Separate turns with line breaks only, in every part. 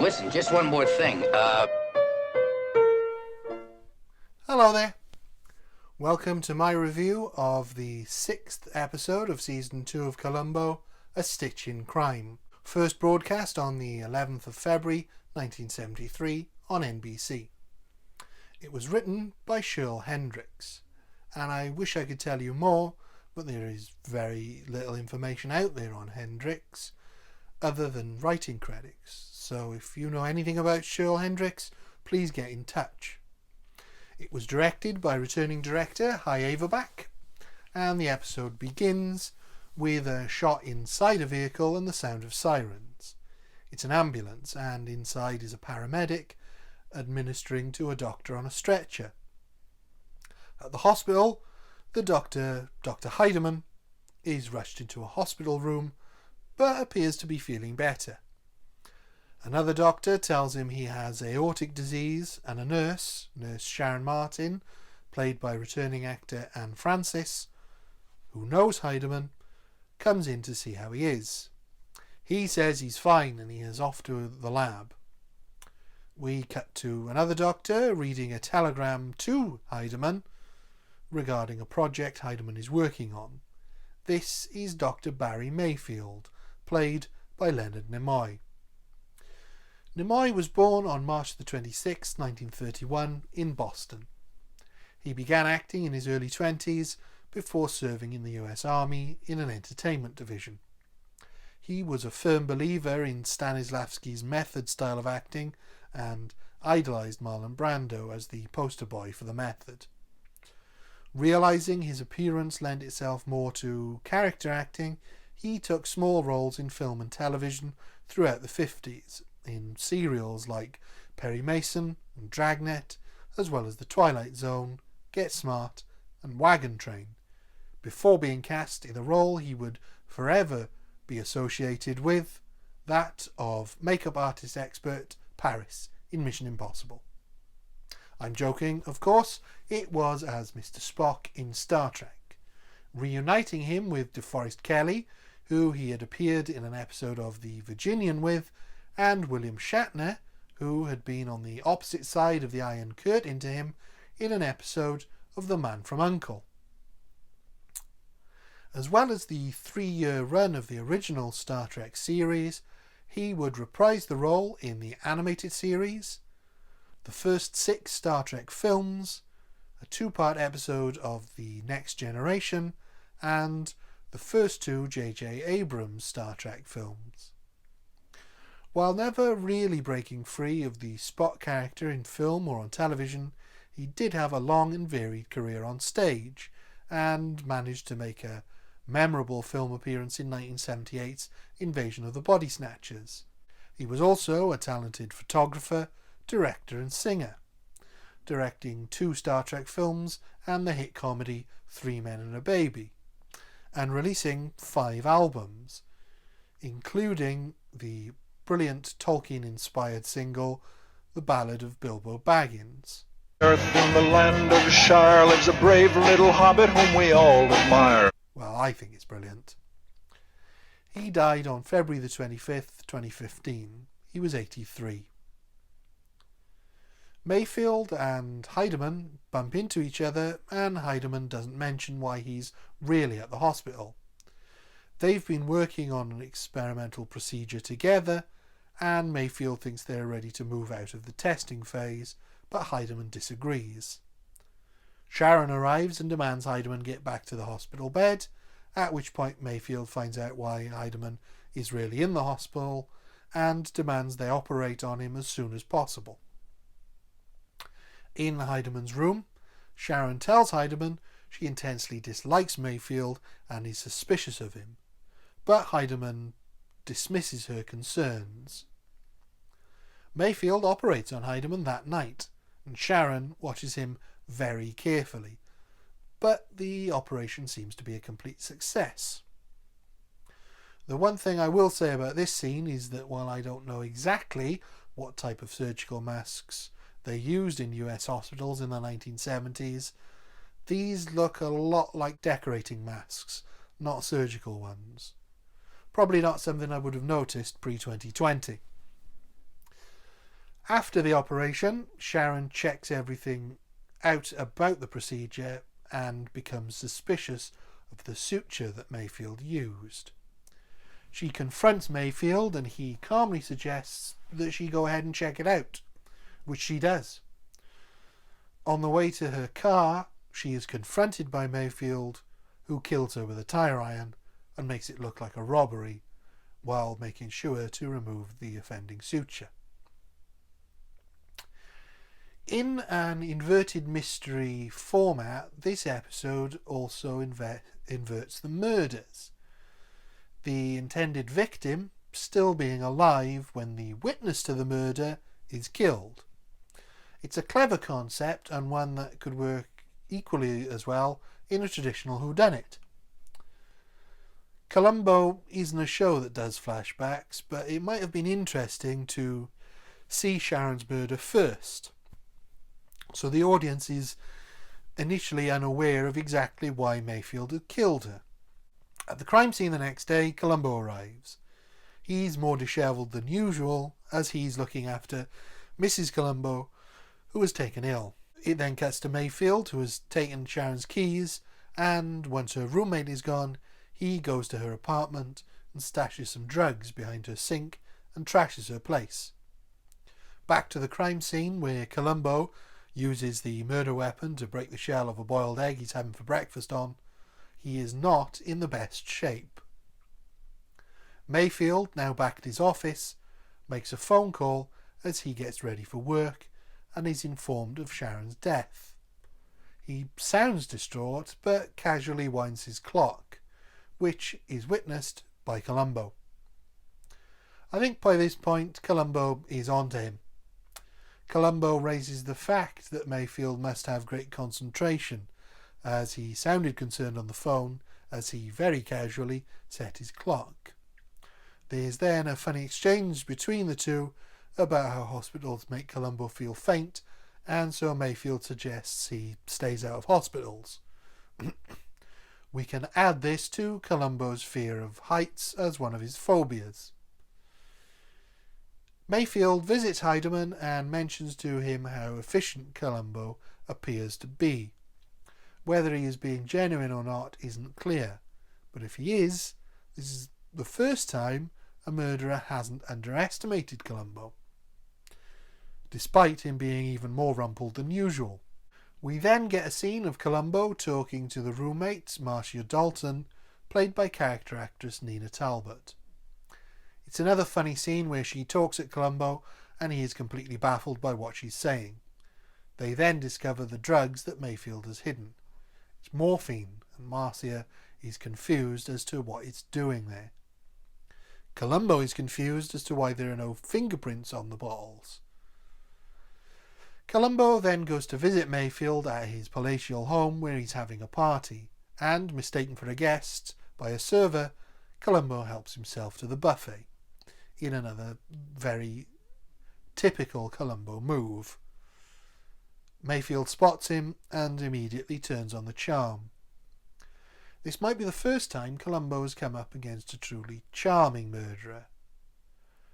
Listen, just one more thing.
Hello there. Welcome to my review of the 6th episode of Season 2 of Columbo, A Stitch in Crime. First broadcast on the 11th of February 1973 on NBC. It was written by Shirl Hendryx, and I wish I could tell you more, but there is very little information out there on Hendryx other than writing credits. So if you know anything about Shirl Hendryx, please get in touch. It was directed by returning director Averback, and the episode begins with a shot inside a vehicle and the sound of sirens. It's an ambulance, and inside is a paramedic administering to a doctor on a stretcher. At the hospital, the doctor, Dr. Hidemann, is rushed into a hospital room but appears to be feeling better. Another doctor tells him he has aortic disease, and a nurse Sharon Martin, played by returning actor Anne Francis, who knows Hidemann, comes in to see how he is. He says he's fine and he is off to the lab. We cut to another doctor reading a telegram to Hidemann regarding a project Hidemann is working on. This is Dr. Barry Mayfield, played by Leonard Nimoy. Nimoy was born on March the 26th, 1931 in Boston. He began acting in his early 20s before serving in the US Army in an entertainment division. He was a firm believer in Stanislavski's method style of acting and idolised Marlon Brando as the poster boy for the method. Realising his appearance lent itself more to character acting, he took small roles in film and television throughout the 50s, in serials like Perry Mason and Dragnet, as well as The Twilight Zone, Get Smart and Wagon Train, before being cast in a role he would forever be associated with, that of makeup artist expert Paris in Mission Impossible. I'm joking, of course. It was as Mr. Spock in Star Trek, reuniting him with DeForest Kelley, who he had appeared in an episode of The Virginian with, and William Shatner, who had been on the opposite side of the Iron Curtain to him in an episode of The Man from U.N.C.L.E. As well as the 3-year run of the original Star Trek series, he would reprise the role in the animated series, the first 6 Star Trek films, a 2-part episode of The Next Generation, and the first 2 J.J. Abrams Star Trek films. While never really breaking free of the Spock character in film or on television, he did have a long and varied career on stage, and managed to make a memorable film appearance in 1978's Invasion of the Body Snatchers. He was also a talented photographer, director and singer, directing 2 Star Trek films and the hit comedy 3 Men and a Baby, and releasing 5 albums, including the brilliant Tolkien-inspired single The Ballad of Bilbo Baggins.
Earth in the land of Shire lives a brave little hobbit whom we all admire.
Well, I think it's brilliant. He died on February the 25th, 2015. He was 83. Mayfield and Hidemann bump into each other, and Hidemann doesn't mention why he's really at the hospital. They've been working on an experimental procedure together, and Mayfield thinks they're ready to move out of the testing phase, but Hidemann disagrees. Sharon arrives and demands Hidemann get back to the hospital bed, at which point Mayfield finds out why Hidemann is really in the hospital and demands they operate on him as soon as possible. In Hidemann's room, Sharon tells Hidemann she intensely dislikes Mayfield and is suspicious of him, but Hidemann dismisses her concerns. Mayfield operates on Hidemann that night, and Sharon watches him very carefully, but the operation seems to be a complete success. The one thing I will say about this scene is that while I don't know exactly what type of surgical masks they used in US hospitals in the 1970s, these look a lot like decorating masks, not surgical ones. Probably not something I would have noticed pre-2020. After the operation, Sharon checks everything out about the procedure and becomes suspicious of the suture that Mayfield used. She confronts Mayfield and he calmly suggests that she go ahead and check it out, which she does. On the way to her car, she is confronted by Mayfield, who kills her with a tire iron and makes it look like a robbery, while making sure to remove the offending suture. In an inverted mystery format, this episode also inverts the murders. The intended victim still being alive when the witness to the murder is killed. It's a clever concept and one that could work equally as well in a traditional whodunit. Columbo isn't a show that does flashbacks, but it might have been interesting to see Sharon's murder first, so the audience is initially unaware of exactly why Mayfield had killed her. At the crime scene the next day, Columbo arrives. He's more dishevelled than usual as he's looking after Mrs. Columbo, who was taken ill. It then cuts to Mayfield, who has taken Sharon's keys, and once her roommate is gone, he goes to her apartment and stashes some drugs behind her sink and trashes her place. Back to the crime scene, where Columbo uses the murder weapon to break the shell of a boiled egg he's having for breakfast on. He is not in the best shape. Mayfield, now back at his office, makes a phone call as he gets ready for work and is informed of Sharon's death. He sounds distraught, but casually winds his clock, which is witnessed by Columbo. I think by this point Columbo is on to him. Columbo raises the fact that Mayfield must have great concentration, as he sounded concerned on the phone as he very casually set his clock. There's then a funny exchange between the two about how hospitals make Columbo feel faint, and so Mayfield suggests he stays out of hospitals. We can add this to Columbo's fear of heights as one of his phobias. Mayfield visits Hidemann and mentions to him how efficient Columbo appears to be. Whether he is being genuine or not isn't clear, but if he is, this is the first time a murderer hasn't underestimated Columbo, despite him being even more rumpled than usual. We then get a scene of Columbo talking to the roommate, Marcia Dalton, played by character actress Nita Talbot. It's another funny scene where she talks at Columbo and he is completely baffled by what she's saying. They then discover the drugs that Mayfield has hidden. It's morphine, and Marcia is confused as to what it's doing there. Columbo is confused as to why there are no fingerprints on the bottles. Columbo then goes to visit Mayfield at his palatial home where he's having a party, and, mistaken for a guest by a server, Columbo helps himself to the buffet, in another very typical Columbo move. Mayfield spots him and immediately turns on the charm. This might be the first time Columbo has come up against a truly charming murderer.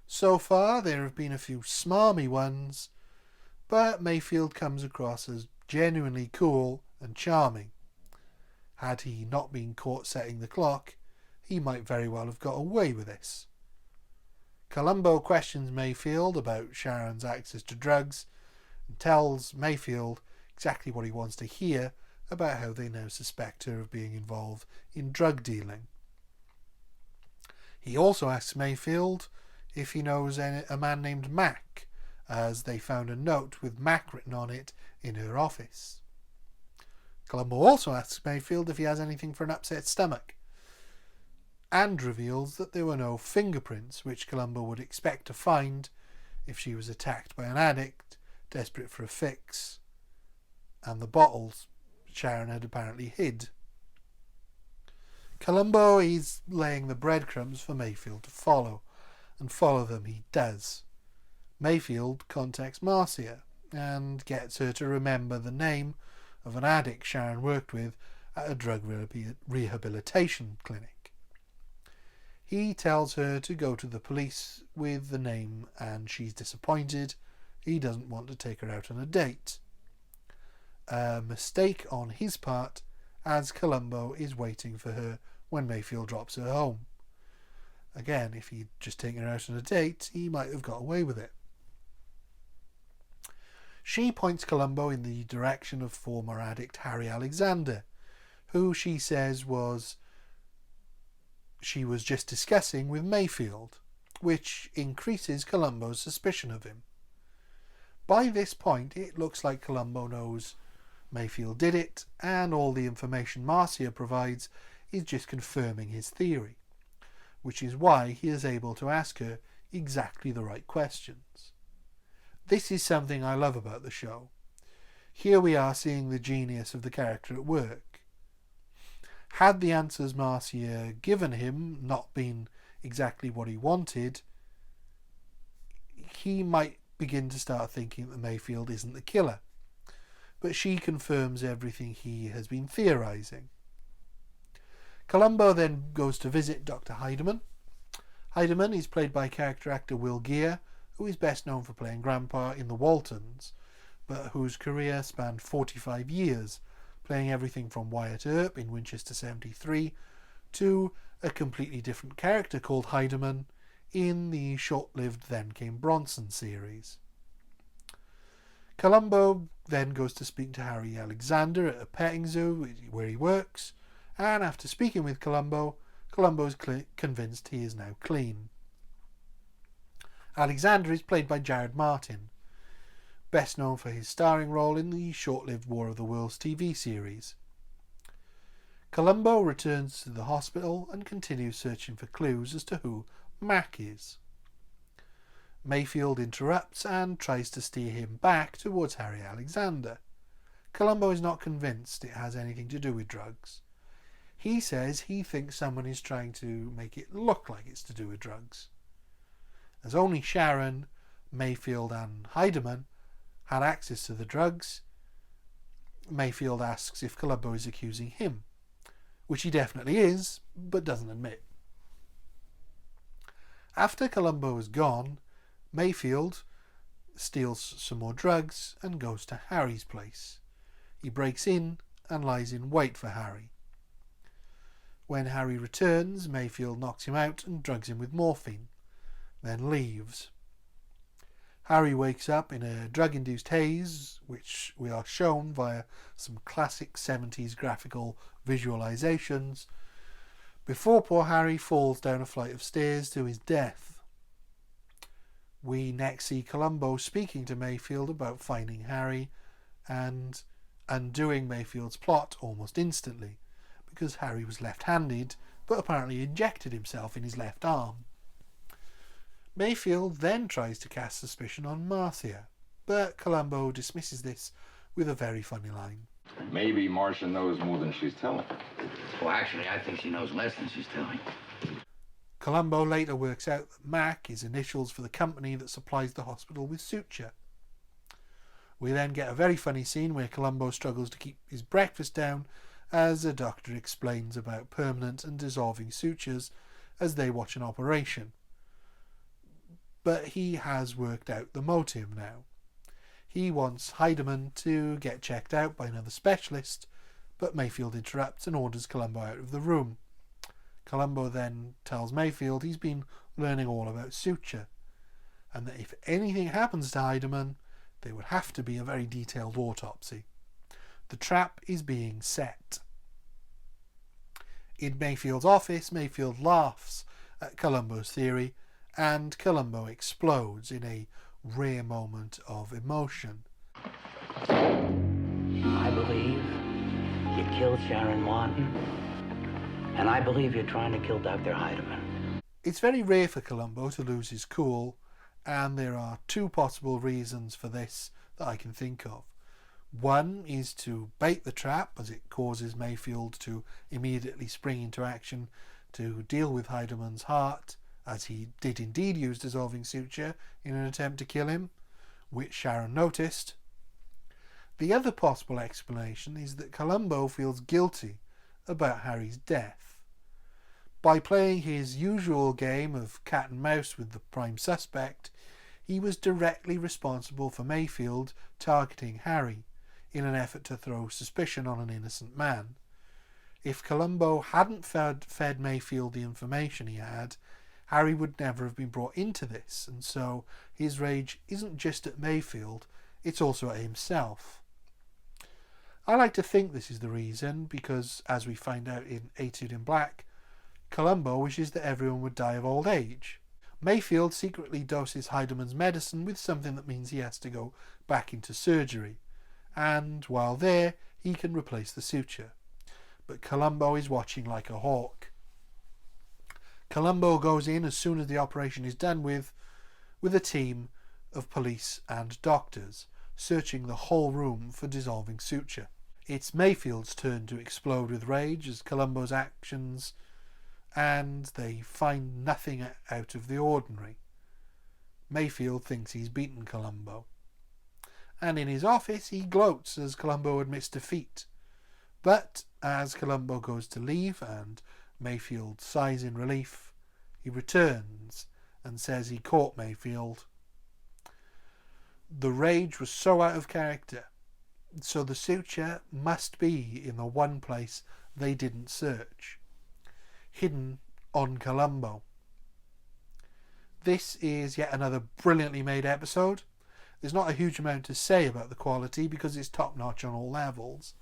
So far there have been a few smarmy ones, but Mayfield comes across as genuinely cool and charming. Had he not been caught setting the clock, he might very well have got away with this. Columbo questions Mayfield about Sharon's access to drugs and tells Mayfield exactly what he wants to hear about how they now suspect her of being involved in drug dealing. He also asks Mayfield if he knows a man named Mac, as they found a note with Mac written on it in her office. Columbo also asks Mayfield if he has anything for an upset stomach, and reveals that there were no fingerprints, which Columbo would expect to find if she was attacked by an addict desperate for a fix, and the bottles Sharon had apparently hid. Columbo is laying the breadcrumbs for Mayfield to follow, and follow them he does. Mayfield contacts Marcia and gets her to remember the name of an addict Sharon worked with at a drug rehabilitation clinic. He tells her to go to the police with the name, and she's disappointed He doesn't want to take her out on a date. A mistake on his part, as Columbo is waiting for her when Mayfield drops her home. Again, if he'd just taken her out on a date, he might have got away with it. She points Columbo in the direction of former addict Harry Alexander, who she says she was just discussing with Mayfield, which increases Columbo's suspicion of him. By this point, it looks like Columbo knows Mayfield did it, and all the information Marcia provides is just confirming his theory, which is why he is able to ask her exactly the right questions. This is something I love about the show. Here we are seeing the genius of the character at work. Had the answers Marcia given him not been exactly what he wanted, he might begin to start thinking that Mayfield isn't the killer. But she confirms everything he has been theorising. Columbo then goes to visit Dr. Hidemann. Hidemann is played by character actor Will Geer, who is best known for playing Grandpa in The Waltons, but whose career spanned 45 years, playing everything from Wyatt Earp in Winchester 73 to a completely different character called Hidemann in the short-lived Then Came Bronson series. Columbo then goes to speak to Harry Alexander at a petting zoo where he works, and after speaking with Columbo, Columbo is convinced he is now clean. Alexander is played by Jared Martin, best known for his starring role in the short-lived War of the Worlds TV series. Columbo returns to the hospital and continues searching for clues as to who Mac is. Mayfield interrupts and tries to steer him back towards Harry Alexander. Columbo is not convinced it has anything to do with drugs. He says he thinks someone is trying to make it look like it's to do with drugs. As only Sharon, Mayfield and Hidemann had access to the drugs, Mayfield asks if Columbo is accusing him, which he definitely is, but doesn't admit. After Columbo is gone, Mayfield steals some more drugs and goes to Harry's place. He breaks in and lies in wait for Harry. When Harry returns, Mayfield knocks him out and drugs him with morphine, then leaves. Harry wakes up in a drug-induced haze, which we are shown via some classic 70s graphical visualizations, before poor Harry falls down a flight of stairs to his death. We next see Columbo speaking to Mayfield about finding Harry and undoing Mayfield's plot almost instantly, because Harry was left-handed but apparently injected himself in his left arm. Mayfield then tries to cast suspicion on Marcia, but Columbo dismisses this with a very funny line.
Maybe Marcia knows more than she's telling.
Well, actually, I think she knows less than she's telling.
Columbo later works out that Mac is initials for the company that supplies the hospital with suture. We then get a very funny scene where Columbo struggles to keep his breakfast down as a doctor explains about permanent and dissolving sutures as they watch an operation. But he has worked out the motive now. He wants Hidemann to get checked out by another specialist, but Mayfield interrupts and orders Columbo out of the room. Columbo then tells Mayfield he's been learning all about suture, and that if anything happens to Hidemann, there would have to be a very detailed autopsy. The trap is being set. In Mayfield's office, Mayfield laughs at Columbo's theory, and Columbo explodes in a rare moment of emotion.
I believe you killed Sharon Wanton, and I believe you're trying to kill Dr. Hidemann.
It's very rare for Columbo to lose his cool, and there are two possible reasons for this that I can think of. One is to bait the trap, as it causes Mayfield to immediately spring into action to deal with Hidemann's heart, as he did indeed use dissolving suture in an attempt to kill him, which Sharon noticed. The other possible explanation is that Columbo feels guilty about Harry's death. By playing his usual game of cat and mouse with the prime suspect, he was directly responsible for Mayfield targeting Harry in an effort to throw suspicion on an innocent man. If Columbo hadn't fed Mayfield the information he had, Harry would never have been brought into this, and so his rage isn't just at Mayfield, it's also at himself. I like to think this is the reason, because, as we find out in Etude in Black, Columbo wishes that everyone would die of old age. Mayfield secretly doses Hidemann's medicine with something that means he has to go back into surgery, and while there, he can replace the suture. But Columbo is watching like a hawk. Columbo goes in as soon as the operation is done with a team of police and doctors, searching the whole room for dissolving suture. It's Mayfield's turn to explode with rage as Columbo's actions, and they find nothing out of the ordinary. Mayfield thinks he's beaten Columbo, and in his office he gloats as Columbo admits defeat. But as Columbo goes to leave and Mayfield sighs in relief, he returns and says he caught Mayfield. The rage was so out of character, so the suture must be in the one place they didn't search, hidden on Columbo. This is yet another brilliantly made episode. There's not a huge amount to say about the quality because it's top notch on all levels.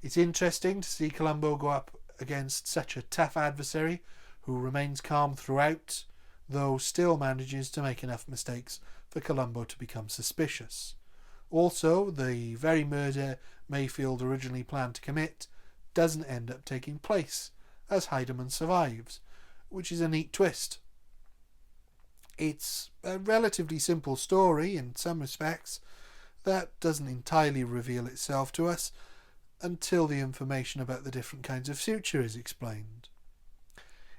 It's interesting to see Columbo go up against such a tough adversary who remains calm throughout, though still manages to make enough mistakes for Columbo to become suspicious. Also, the very murder Mayfield originally planned to commit doesn't end up taking place, as Hidemann survives, which is a neat twist. It's a relatively simple story in some respects that doesn't entirely reveal itself to us until the information about the different kinds of suture is explained.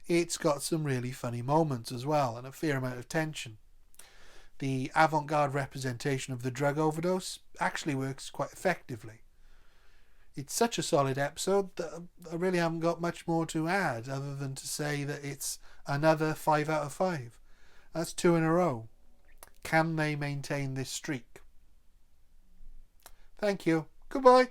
It's got some really funny moments as well, and a fair amount of tension. The avant-garde representation of the drug overdose actually works quite effectively. It's such a solid episode that I really haven't got much more to add other than to say that it's another 5 out of 5. That's 2 in a row. Can they maintain this streak? Thank you. Goodbye.